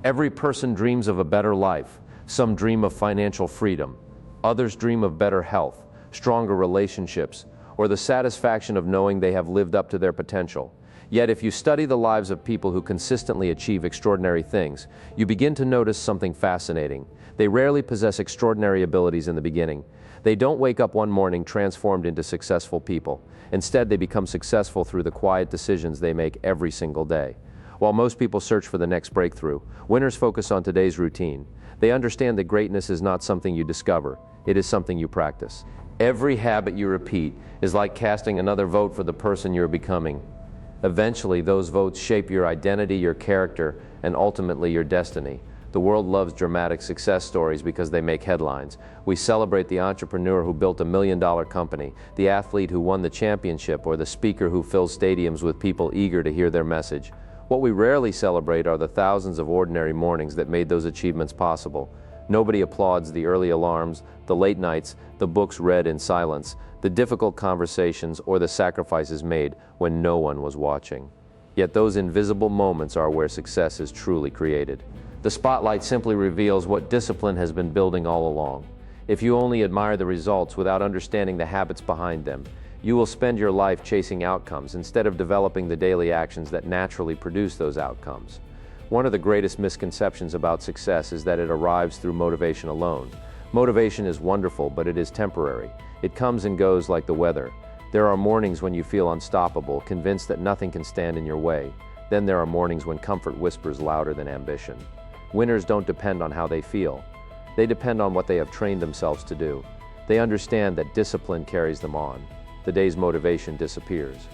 Every person dreams of a better life. Some dream of financial freedom. Others dream of better health, stronger relationships, or the satisfaction of knowing they have lived up to their potential. Yet if you study the lives of people who consistently achieve extraordinary things, you begin to notice something fascinating. They rarely possess extraordinary abilities in the beginning. They don't wake up one morning transformed into successful people. Instead, they become successful through the quiet decisions they make every single day. While most people search for the next breakthrough, winners focus on today's routine. They understand that greatness is not something you discover, it is something you practice. Every habit you repeat is like casting another vote for the person you're becoming. Eventually, those votes shape your identity, your character, and ultimately your destiny. The world loves dramatic success stories because they make headlines. We celebrate the entrepreneur who built $1 million company, the athlete who won the championship, or the speaker who fills stadiums with people eager to hear their message. What we rarely celebrate are the thousands of ordinary mornings that made those achievements possible. Nobody applauds the early alarms, the late nights, the books read in silence, the difficult conversations, or the sacrifices made when no one was watching. Yet those invisible moments are where success is truly created. The spotlight simply reveals what discipline has been building all along. If you only admire the results without understanding the habits behind them, you will spend your life chasing outcomes instead of developing the daily actions that naturally produce those outcomes. One of the greatest misconceptions about success is that it arrives through motivation alone. Motivation is wonderful, but it is temporary. It comes and goes like the weather. There are mornings when you feel unstoppable, convinced that nothing can stand in your way. Then there are mornings when comfort whispers louder than ambition. Winners don't depend on how they feel. They depend on what they have trained themselves to do. They understand that discipline carries them on. The day's motivation disappears.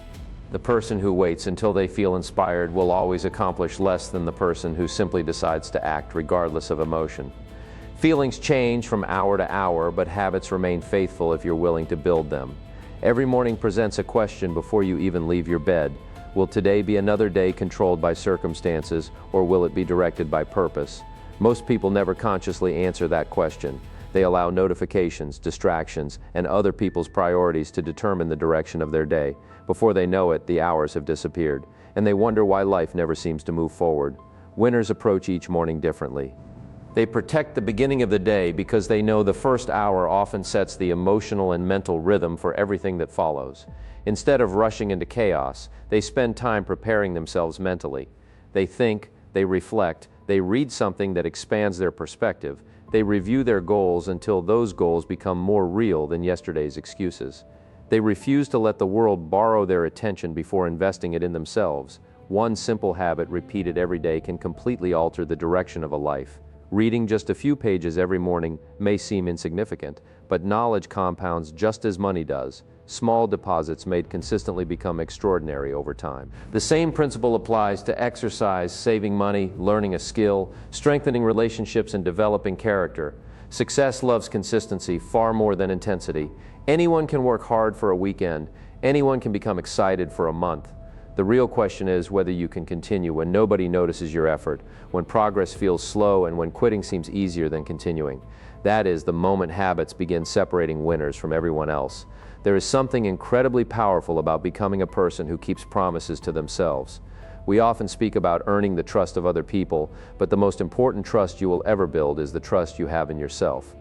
The person who waits until they feel inspired will always accomplish less than the person who simply decides to act regardless of emotion. Feelings change from hour to hour, but habits remain faithful if you're willing to build them. Every morning presents a question before you even leave your bed. Will today be another day controlled by circumstances, or will it be directed by purpose? Most people never consciously answer that question. They allow notifications, distractions, and other people's priorities to determine the direction of their day. Before they know it, the hours have disappeared, and they wonder why life never seems to move forward. Winners approach each morning differently. They protect the beginning of the day because they know the first hour often sets the emotional and mental rhythm for everything that follows. Instead of rushing into chaos, they spend time preparing themselves mentally. They think, they reflect, they read something that expands their perspective. They review their goals until those goals become more real than yesterday's excuses. They refuse to let the world borrow their attention before investing it in themselves. One simple habit repeated every day can completely alter the direction of a life. Reading just a few pages every morning may seem insignificant, but knowledge compounds just as money does. Small deposits made consistently become extraordinary over time. The same principle applies to exercise, saving money, learning a skill, strengthening relationships, and developing character. Success loves consistency far more than intensity. Anyone can work hard for a weekend. Anyone can become excited for a month. The real question is whether you can continue when nobody notices your effort, when progress feels slow, and when quitting seems easier than continuing. That is the moment habits begin separating winners from everyone else. There is something incredibly powerful about becoming a person who keeps promises to themselves. We often speak about earning the trust of other people, but the most important trust you will ever build is the trust you have in yourself.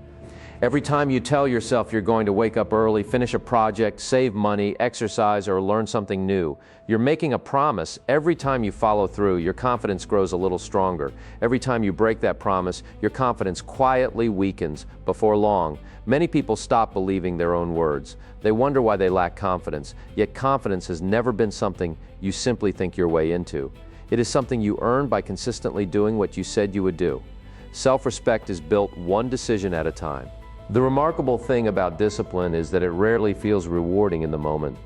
Every time you tell yourself you're going to wake up early, finish a project, save money, exercise, or learn something new, you're making a promise. Every time you follow through, your confidence grows a little stronger. Every time you break that promise, your confidence quietly weakens. Before long, many people stop believing their own words. They wonder why they lack confidence, yet confidence has never been something you simply think your way into. It is something you earn by consistently doing what you said you would do. Self-respect is built one decision at a time. The remarkable thing about discipline is that it rarely feels rewarding in the moment.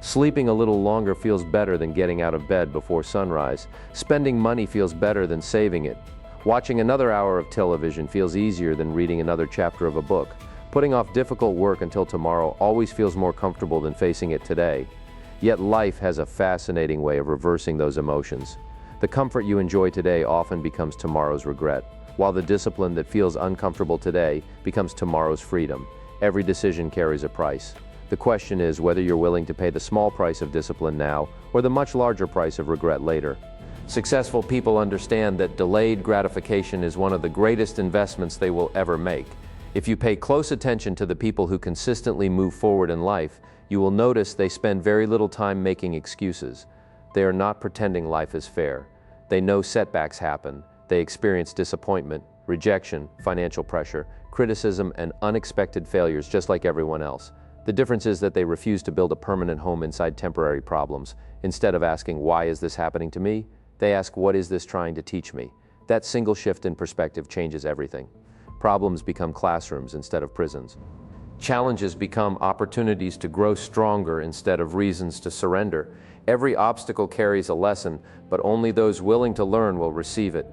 Sleeping a little longer feels better than getting out of bed before sunrise. Spending money feels better than saving it. Watching another hour of television feels easier than reading another chapter of a book. Putting off difficult work until tomorrow always feels more comfortable than facing it today. Yet life has a fascinating way of reversing those emotions. The comfort you enjoy today often becomes tomorrow's regret, while the discipline that feels uncomfortable today becomes tomorrow's freedom. Every decision carries a price. The question is whether you're willing to pay the small price of discipline now or the much larger price of regret later. Successful people understand that delayed gratification is one of the greatest investments they will ever make. If you pay close attention to the people who consistently move forward in life, you will notice they spend very little time making excuses. They are not pretending life is fair. They know setbacks happen. They experience disappointment, rejection, financial pressure, criticism, and unexpected failures just like everyone else. The difference is that they refuse to build a permanent home inside temporary problems. Instead of asking, "Why is this happening to me?" they ask, "What is this trying to teach me?" That single shift in perspective changes everything. Problems become classrooms instead of prisons. Challenges become opportunities to grow stronger instead of reasons to surrender. Every obstacle carries a lesson, but only those willing to learn will receive it.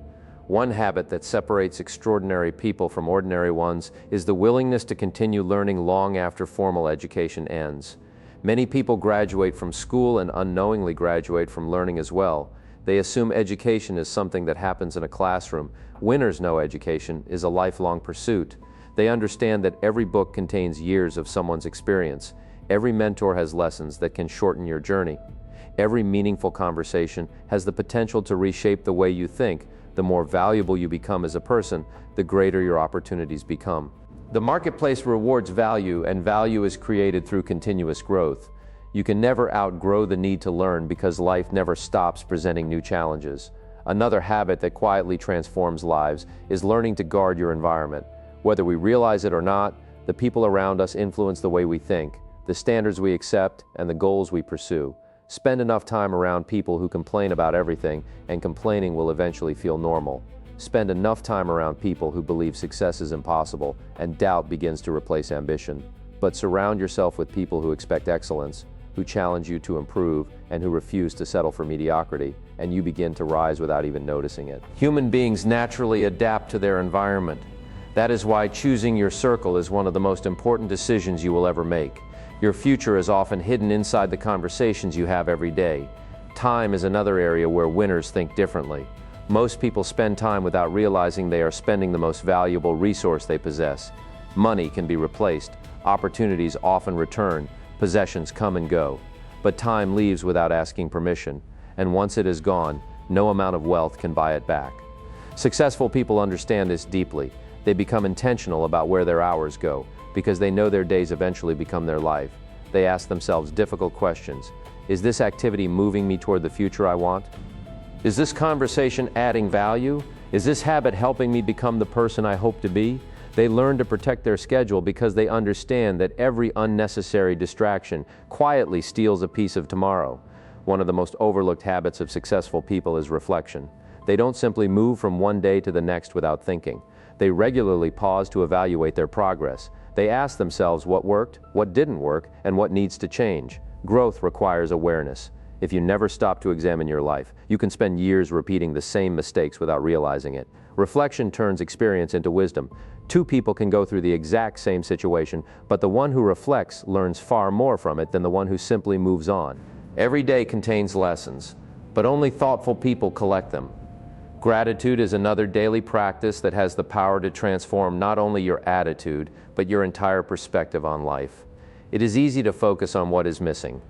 One habit that separates extraordinary people from ordinary ones is the willingness to continue learning long after formal education ends. Many people graduate from school and unknowingly graduate from learning as well. They assume education is something that happens in a classroom. Winners know education is a lifelong pursuit. They understand that every book contains years of someone's experience. Every mentor has lessons that can shorten your journey. Every meaningful conversation has the potential to reshape the way you think. The more valuable you become as a person, the greater your opportunities become. The marketplace rewards value, and value is created through continuous growth. You can never outgrow the need to learn because life never stops presenting new challenges. Another habit that quietly transforms lives is learning to guard your environment. Whether we realize it or not, the people around us influence the way we think, the standards we accept, and the goals we pursue. Spend enough time around people who complain about everything, and complaining will eventually feel normal. Spend enough time around people who believe success is impossible, and doubt begins to replace ambition. But surround yourself with people who expect excellence, who challenge you to improve, and who refuse to settle for mediocrity, and you begin to rise without even noticing it. Human beings naturally adapt to their environment. That is why choosing your circle is one of the most important decisions you will ever make. Your future is often hidden inside the conversations you have every day. Time is another area where winners think differently. Most people spend time without realizing they are spending the most valuable resource they possess. Money can be replaced, opportunities often return, possessions come and go. But time leaves without asking permission, and once it is gone, no amount of wealth can buy it back. Successful people understand this deeply. They become intentional about where their hours go, because they know their days eventually become their life. They ask themselves difficult questions. Is this activity moving me toward the future I want? Is this conversation adding value? Is this habit helping me become the person I hope to be? They learn to protect their schedule because they understand that every unnecessary distraction quietly steals a piece of tomorrow. One of the most overlooked habits of successful people is reflection. They don't simply move from one day to the next without thinking. They regularly pause to evaluate their progress. They ask themselves what worked, what didn't work, and what needs to change. Growth requires awareness. If you never stop to examine your life, you can spend years repeating the same mistakes without realizing it. Reflection turns experience into wisdom. Two people can go through the exact same situation, but the one who reflects learns far more from it than the one who simply moves on. Every day contains lessons, but only thoughtful people collect them. Gratitude is another daily practice that has the power to transform not only your attitude, but your entire perspective on life. It is easy to focus on what is missing.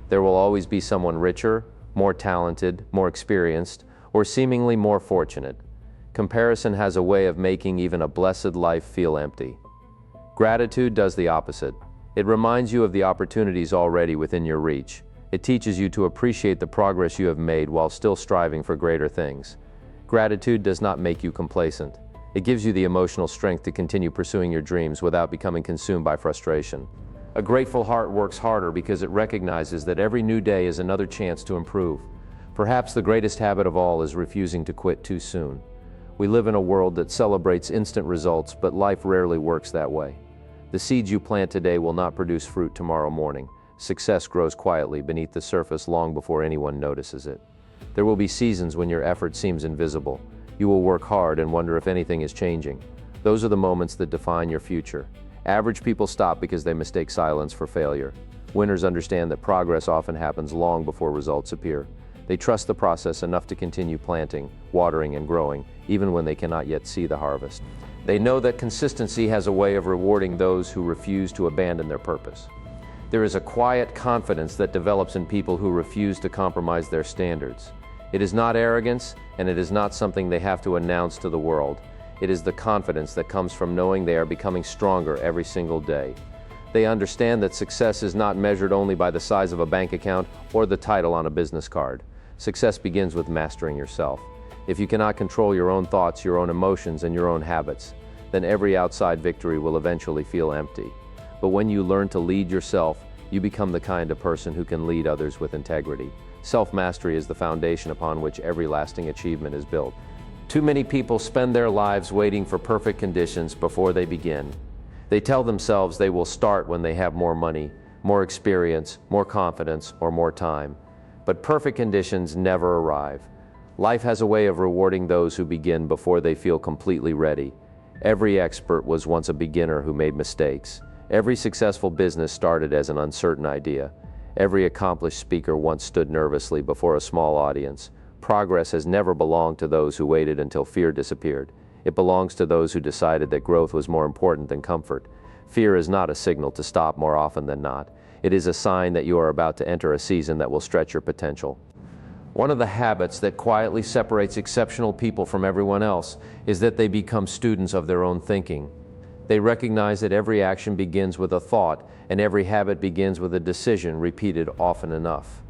There will always be someone richer, more talented, more experienced, or seemingly more fortunate. Comparison has a way of making even a blessed life feel empty. Gratitude does the opposite. It reminds you of the opportunities already within your reach. It teaches you to appreciate the progress you have made while still striving for greater things. Gratitude does not make you complacent. It gives you the emotional strength to continue pursuing your dreams without becoming consumed by frustration. A grateful heart works harder because it recognizes that every new day is another chance to improve. Perhaps the greatest habit of all is refusing to quit too soon. We live in a world that celebrates instant results, but life rarely works that way. The seeds you plant today will not produce fruit tomorrow morning. Success grows quietly beneath the surface long before anyone notices it. There will be seasons when your effort seems invisible. You will work hard and wonder if anything is changing. Those are the moments that define your future. Average people stop because they mistake silence for failure. Winners understand that progress often happens long before results appear. They trust the process enough to continue planting, watering, and growing, even when they cannot yet see the harvest. They know that consistency has a way of rewarding those who refuse to abandon their purpose. There is a quiet confidence that develops in people who refuse to compromise their standards. It is not arrogance, and it is not something they have to announce to the world. It is the confidence that comes from knowing they are becoming stronger every single day. They understand that success is not measured only by the size of a bank account or the title on a business card. Success begins with mastering yourself. If you cannot control your own thoughts, your own emotions, and your own habits, then every outside victory will eventually feel empty. But when you learn to lead yourself, you become the kind of person who can lead others with integrity. Self-mastery is the foundation upon which every lasting achievement is built. Too many people spend their lives waiting for perfect conditions before they begin. They tell themselves they will start when they have more money, more experience, more confidence, or more time. But perfect conditions never arrive. Life has a way of rewarding those who begin before they feel completely ready. Every expert was once a beginner who made mistakes. Every successful business started as an uncertain idea. Every accomplished speaker once stood nervously before a small audience. Progress has never belonged to those who waited until fear disappeared. It belongs to those who decided that growth was more important than comfort. Fear is not a signal to stop more often than not. It is a sign that you are about to enter a season that will stretch your potential. One of the habits that quietly separates exceptional people from everyone else is that they become students of their own thinking. They recognize that every action begins with a thought, and every habit begins with a decision repeated often enough.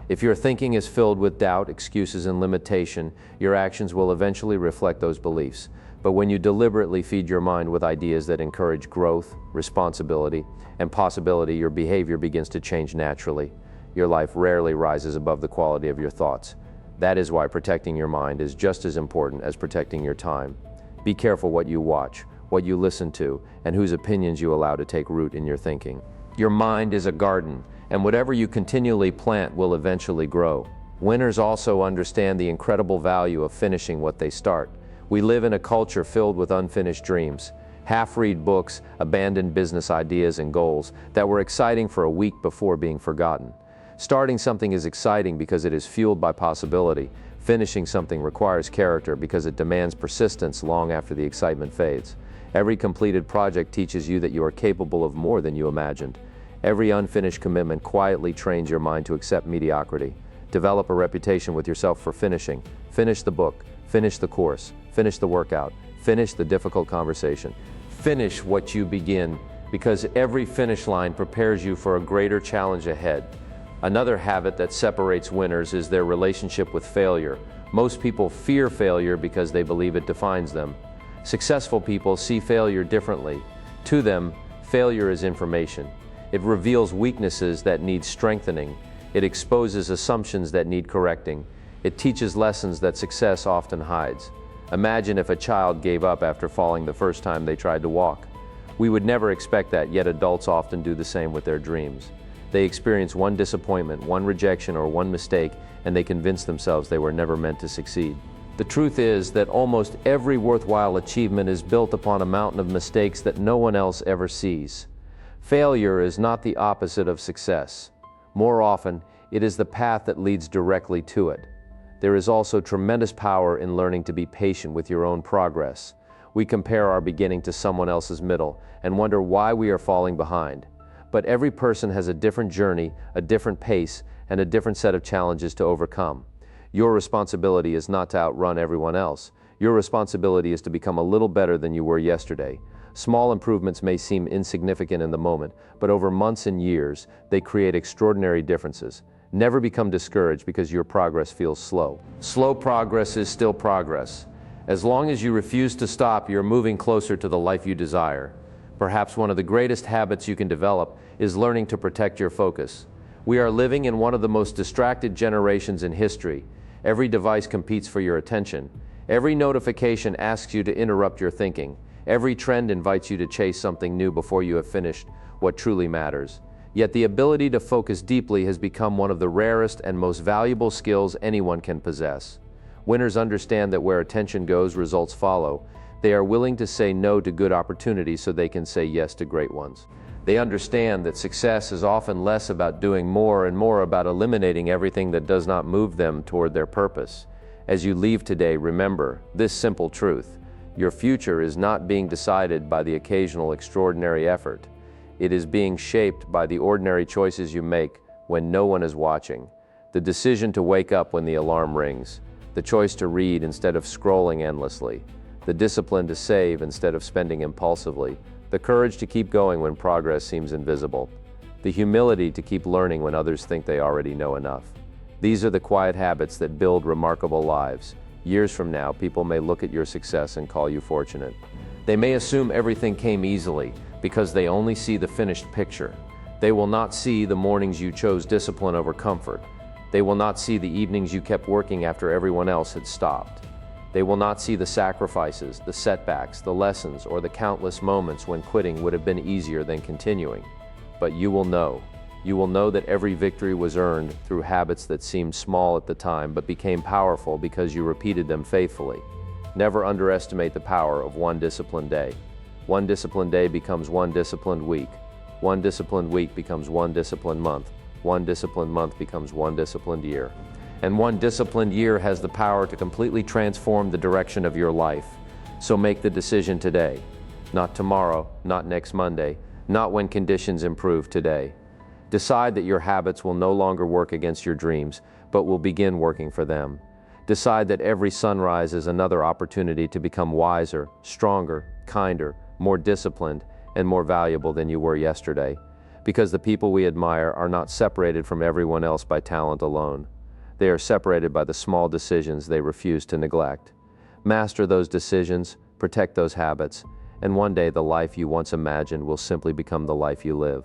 If your thinking is filled with doubt, excuses, and limitation, your actions will eventually reflect those beliefs. But when you deliberately feed your mind with ideas that encourage growth, responsibility, and possibility, your behavior begins to change naturally. Your life rarely rises above the quality of your thoughts. That is why protecting your mind is just as important as protecting your time. Be careful what you watch, what you listen to, and whose opinions you allow to take root in your thinking. Your mind is a garden, and whatever you continually plant will eventually grow. Winners also understand the incredible value of finishing what they start. We live in a culture filled with unfinished dreams, half-read books, abandoned business ideas and goals that were exciting for a week before being forgotten. Starting something is exciting because it is fueled by possibility. Finishing something requires character because it demands persistence long after the excitement fades. Every completed project teaches you that you are capable of more than you imagined. Every unfinished commitment quietly trains your mind to accept mediocrity. Develop a reputation with yourself for finishing. Finish the book, finish the course, finish the workout, finish the difficult conversation. Finish what you begin, because every finish line prepares you for a greater challenge ahead. Another habit that separates winners is their relationship with failure. Most people fear failure because they believe it defines them. Successful people see failure differently. To them, failure is information. It reveals weaknesses that need strengthening. It exposes assumptions that need correcting. It teaches lessons that success often hides. Imagine if a child gave up after falling the first time they tried to walk. We would never expect that, yet adults often do the same with their dreams. They experience one disappointment, one rejection, or one mistake, and they convince themselves they were never meant to succeed. The truth is that almost every worthwhile achievement is built upon a mountain of mistakes that no one else ever sees. Failure is not the opposite of success. More often, it is the path that leads directly to it. There is also tremendous power in learning to be patient with your own progress. We compare our beginning to someone else's middle and wonder why we are falling behind. But every person has a different journey, a different pace, and a different set of challenges to overcome. Your responsibility is not to outrun everyone else. Your responsibility is to become a little better than you were yesterday. Small improvements may seem insignificant in the moment, but over months and years, they create extraordinary differences. Never become discouraged because your progress feels slow. Slow progress is still progress. As long as you refuse to stop, you're moving closer to the life you desire. Perhaps one of the greatest habits you can develop is learning to protect your focus. We are living in one of the most distracted generations in history. Every device competes for your attention. Every notification asks you to interrupt your thinking. Every trend invites you to chase something new before you have finished what truly matters. Yet the ability to focus deeply has become one of the rarest and most valuable skills anyone can possess. Winners understand that where attention goes, results follow. They are willing to say no to good opportunities so they can say yes to great ones. They understand that success is often less about doing more and more about eliminating everything that does not move them toward their purpose. As you leave today, remember this simple truth. Your future is not being decided by the occasional extraordinary effort. It is being shaped by the ordinary choices you make when no one is watching. The decision to wake up when the alarm rings. The choice to read instead of scrolling endlessly. The discipline to save instead of spending impulsively. The courage to keep going when progress seems invisible. The humility to keep learning when others think they already know enough. These are the quiet habits that build remarkable lives. Years from now, people may look at your success and call you fortunate. They may assume everything came easily because they only see the finished picture. They will not see the mornings you chose discipline over comfort. They will not see the evenings you kept working after everyone else had stopped. They will not see the sacrifices, the setbacks, the lessons, or the countless moments when quitting would have been easier than continuing. But you will know. You will know that every victory was earned through habits that seemed small at the time but became powerful because you repeated them faithfully. Never underestimate the power of one disciplined day. One disciplined day becomes one disciplined week. One disciplined week becomes one disciplined month. One disciplined month becomes one disciplined year. And one disciplined year has the power to completely transform the direction of your life. So make the decision today. Not tomorrow, not next Monday, not when conditions improve today. Decide that your habits will no longer work against your dreams, but will begin working for them. Decide that every sunrise is another opportunity to become wiser, stronger, kinder, more disciplined, and more valuable than you were yesterday. Because the people we admire are not separated from everyone else by talent alone. They are separated by the small decisions they refuse to neglect. Master those decisions, protect those habits, and one day the life you once imagined will simply become the life you live.